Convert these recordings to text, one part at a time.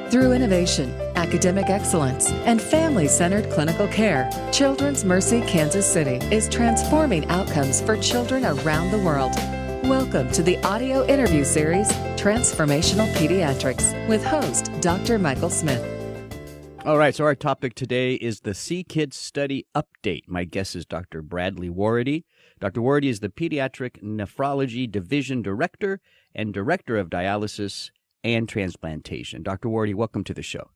Through innovation, academic excellence, and family-centered clinical care, Children's Mercy Kansas City is transforming outcomes for children around the world. Welcome to the audio interview series, Transformational Pediatrics, with host Dr. Michael Smith. All right, so our topic today is the CKiD study update. My guest is Dr. Bradley Warady. Dr. Warady is the Pediatric Nephrology Division Director and Director of Dialysis and Transplantation. Dr. Warady, welcome to the show.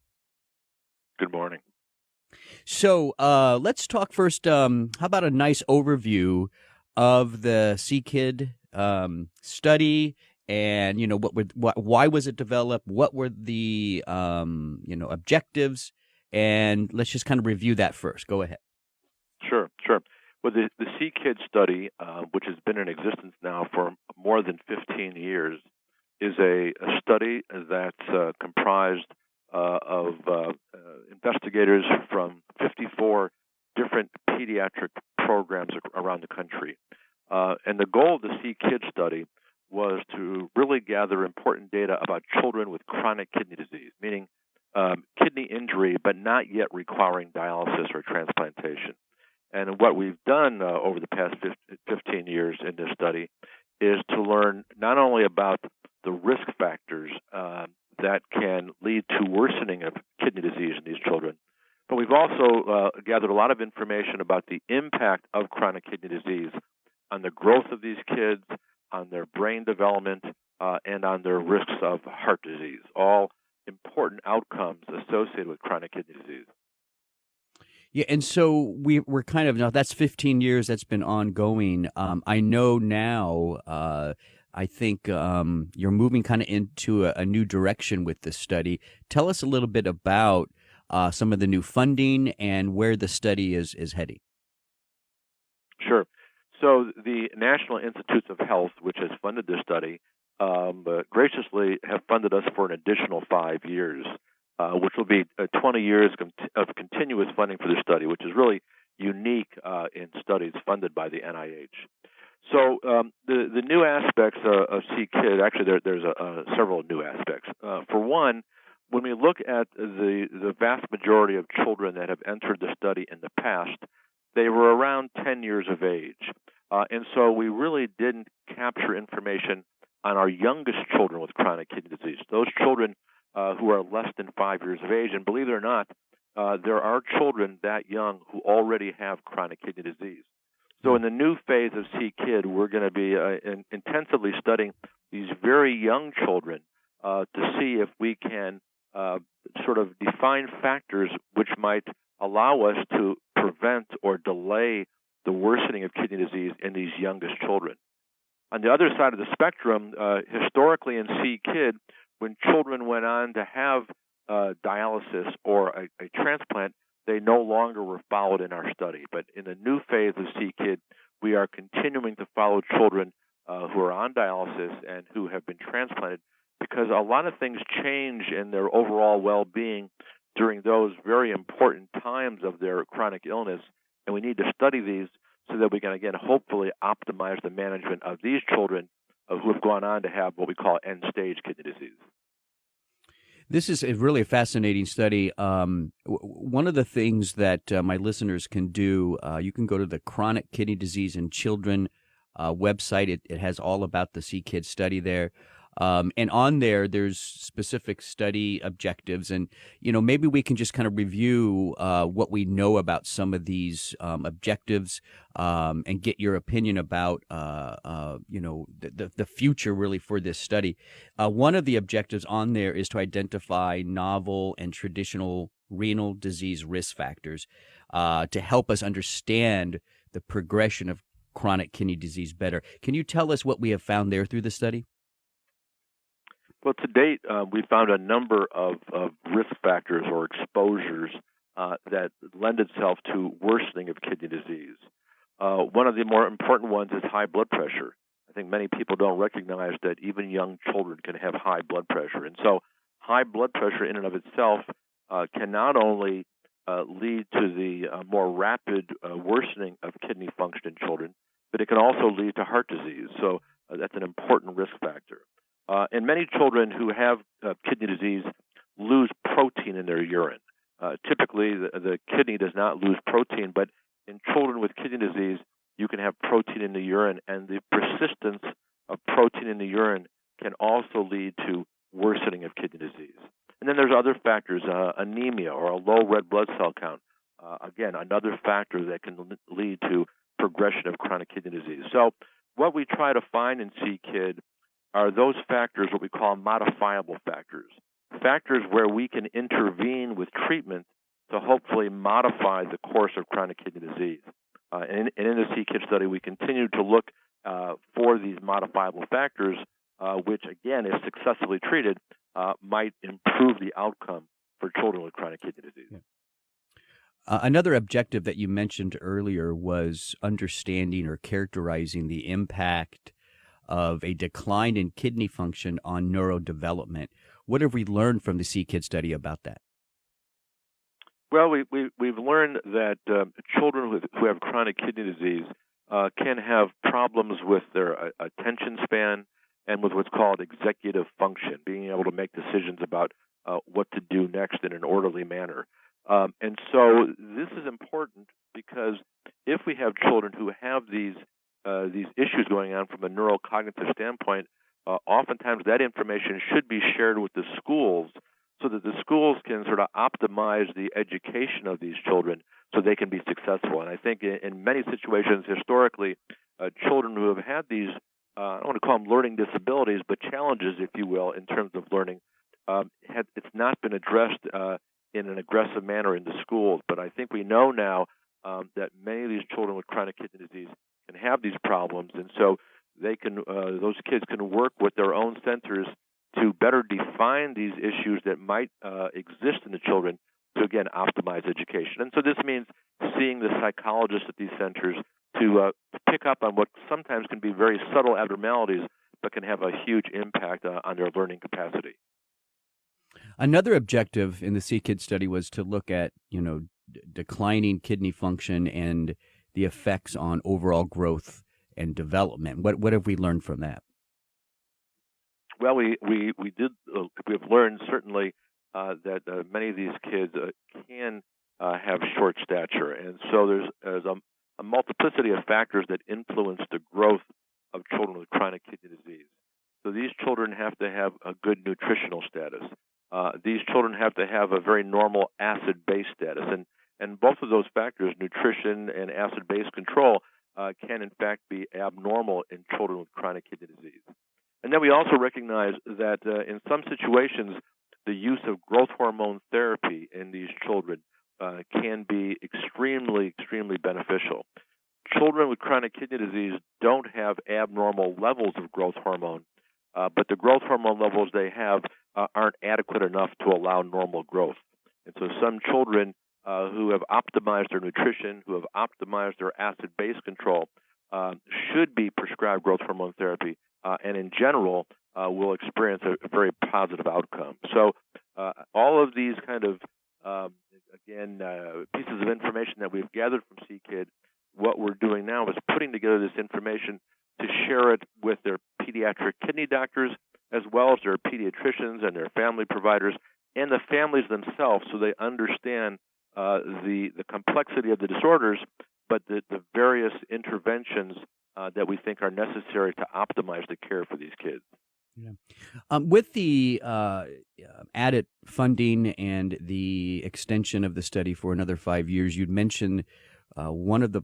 Good morning. So let's talk first. How about a nice overview of the CKiD study, and why was it developed? What were the objectives? And let's just kind of review that first. Go ahead. Sure. Well, the CKiD study, which has been in existence now for more than 15 years, is a study that's comprised of investigators from 54 different pediatric programs around the country. And the goal of the CKiD study was to really gather important data about children with chronic kidney disease, meaning kidney injury, but not yet requiring dialysis or transplantation. And what we've done over the past 15 years in this study is to learn not only about the risk factors that can lead to worsening of kidney disease in these children, but we've also gathered a lot of information about the impact of chronic kidney disease on the growth of these kids, on their brain development, and on their risks of heart disease, all important outcomes associated with chronic kidney disease. Yeah, and so we're kind of, now that's 15 years that's been ongoing. I know now, I think you're moving kind of into a new direction with this study. Tell us a little bit about some of the new funding and where the study is heading. Sure. So the National Institutes of Health, which has funded this study, graciously have funded us for an additional 5 years, which will be 20 years of continuous funding for this study, which is really unique in studies funded by the NIH. So the new aspects of CKiD, actually there's several new aspects. For one, when we look at the vast majority of children that have entered the study in the past, they were around 10 years of age. And so we really didn't capture information on our youngest children with chronic kidney disease, those children who are less than 5 years of age. And believe it or not, there are children that young who already have chronic kidney disease. So in the new phase of CKiD, we're going to be intensively studying these very young children to see if we can sort of define factors which might allow us to prevent or delay the worsening of kidney disease in these youngest children. On the other side of the spectrum, historically in CKiD, when children went on to have dialysis or a transplant, they no longer were followed in our study. But in the new phase of CKiD, we are continuing to follow children who are on dialysis and who have been transplanted, because a lot of things change in their overall well-being during those very important times of their chronic illness, and we need to study these so that we can, again, hopefully optimize the management of these children who have gone on to have what we call end-stage kidney disease. This is really a fascinating study. One of the things that my listeners can do, you can go to the Chronic Kidney Disease in Children website. It has all about the CKiD study there. And on there, there's specific study objectives. And, maybe we can just kind of review what we know about some of these objectives and get your opinion about, the future really for this study. One of the objectives on there is to identify novel and traditional renal disease risk factors to help us understand the progression of chronic kidney disease better. Can you tell us what we have found there through the study? Well, to date, we found a number of risk factors or exposures that lend itself to worsening of kidney disease. One of the more important ones is high blood pressure. I think many people don't recognize that even young children can have high blood pressure. And so high blood pressure in and of itself can not only lead to the more rapid worsening of kidney function in children, but it can also lead to heart disease. So that's an important risk factor. And many children who have kidney disease lose protein in their urine. Typically, the kidney does not lose protein, but in children with kidney disease, you can have protein in the urine, and the persistence of protein in the urine can also lead to worsening of kidney disease. And then there's other factors, anemia or a low red blood cell count. Again, another factor that can lead to progression of chronic kidney disease. So what we try to find in CKiD are those factors, what we call modifiable factors, factors where we can intervene with treatment to hopefully modify the course of chronic kidney disease. And in the CKiD study, we continue to look for these modifiable factors, which, again, if successfully treated, might improve the outcome for children with chronic kidney disease. Yeah. Another objective that you mentioned earlier was understanding or characterizing the impact of a decline in kidney function on neurodevelopment. What have we learned from the CKiD study about that? Well, we've learned that children who have chronic kidney disease can have problems with their attention span and with what's called executive function, being able to make decisions about what to do next in an orderly manner. And so this is important because if we have children who have these issues going on from a neurocognitive standpoint, oftentimes that information should be shared with the schools so that the schools can sort of optimize the education of these children so they can be successful. And I think in many situations historically, children who have had these, I don't want to call them learning disabilities, but challenges, if you will, in terms of learning, it's not been addressed in an aggressive manner in the schools. But I think we know now that many of these children with chronic kidney disease can have these problems, and so they can those kids can work with their own centers to better define these issues that might exist in the children to, again, optimize education. And so this means seeing the psychologists at these centers to pick up on what sometimes can be very subtle abnormalities but can have a huge impact on their learning capacity. Another objective in the CKiD study was to look at, declining kidney function and the effects on overall growth and development. What have we learned from that? Well, we've learned certainly that many of these kids can have short stature, and so there's a multiplicity of factors that influence the growth of children with chronic kidney disease. So these children have to have a good nutritional status. These children have to have a very normal acid-base status, and both of those factors, nutrition and acid-base control, can in fact be abnormal in children with chronic kidney disease. And then we also recognize that in some situations, the use of growth hormone therapy in these children can be extremely, extremely beneficial. Children with chronic kidney disease don't have abnormal levels of growth hormone, but the growth hormone levels they have aren't adequate enough to allow normal growth. And so some children who have optimized their nutrition, who have optimized their acid-base control, should be prescribed growth hormone therapy, and in general will experience a very positive outcome. So all of these kind of, pieces of information that we've gathered from CKiD, what we're doing now is putting together this information to share it with their pediatric kidney doctors, as well as their pediatricians and their family providers, and the families themselves, so they understand the complexity of the disorders, but the various interventions that we think are necessary to optimize the care for these kids. Yeah. With the added funding and the extension of the study for another 5 years, you'd mentioned one of the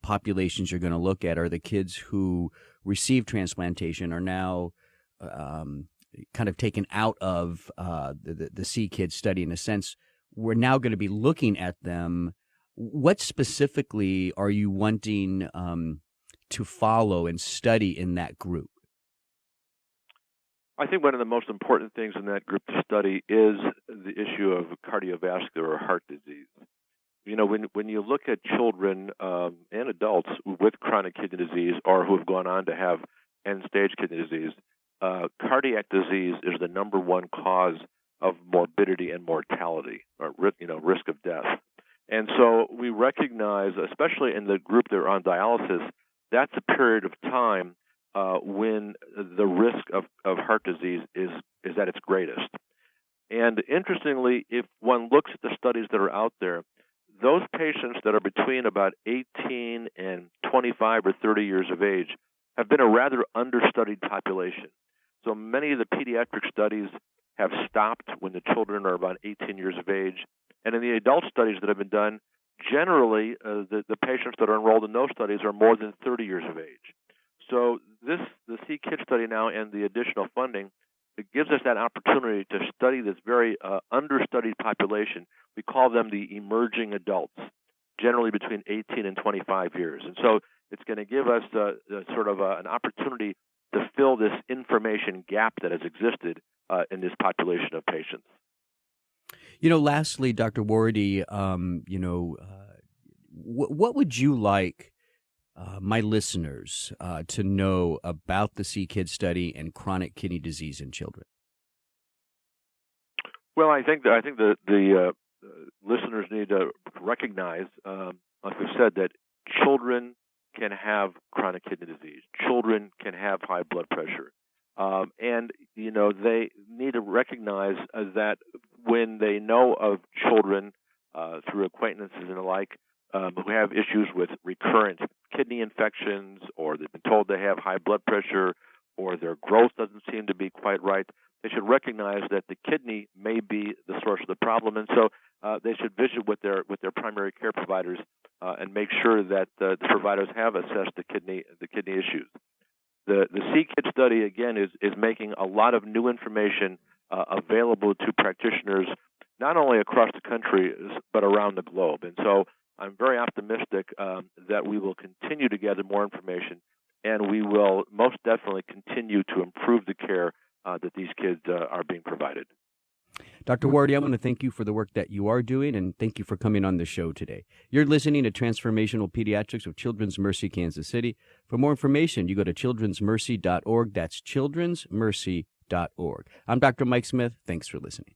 populations you're going to look at are the kids who receive transplantation are now kind of taken out of the CKiD study. In a sense, we're now going to be looking at them. What specifically are you wanting to follow and study in that group? I think one of the most important things in that group to study is the issue of cardiovascular or heart disease. When you look at children and adults with chronic kidney disease or who have gone on to have end-stage kidney disease, cardiac disease is the number one cause of morbidity and mortality, or risk of death. And so we recognize, especially in the group that are on dialysis, that's a period of time when the risk of heart disease is at its greatest. And interestingly, if one looks at the studies that are out there, those patients that are between about 18 and 25 or 30 years of age have been a rather understudied population. So many of the pediatric studies have stopped when the children are about 18 years of age. And in the adult studies that have been done, generally the patients that are enrolled in those studies are more than 30 years of age. So the CKiD study now and the additional funding, it gives us that opportunity to study this very understudied population. We call them the emerging adults, generally between 18 and 25 years. And so it's going to give us an opportunity to fill this information gap that has existed in this population of patients. Lastly, Dr. Warady, what would you like my listeners to know about the CKiD study and chronic kidney disease in children? Well, I think the listeners need to recognize, like we said, that children can have chronic kidney disease. Children can have high blood pressure. And they need to recognize that when they know of children through acquaintances and the like who have issues with recurrent kidney infections, or they've been told they have high blood pressure, or their growth doesn't seem to be quite right, they should recognize that the kidney may be the source of the problem, and so they should visit with their primary care providers and make sure that the providers have assessed the kidney issues. The CKiD study, again, is making a lot of new information available to practitioners, not only across the country, but around the globe. And so I'm very optimistic that we will continue to gather more information, and we will most definitely continue to improve the care that these kids are being provided. Dr. Warady, I want to thank you for the work that you are doing, and thank you for coming on the show today. You're listening to Transformational Pediatrics of Children's Mercy Kansas City. For more information, you go to childrensmercy.org. That's childrensmercy.org. I'm Dr. Mike Smith. Thanks for listening.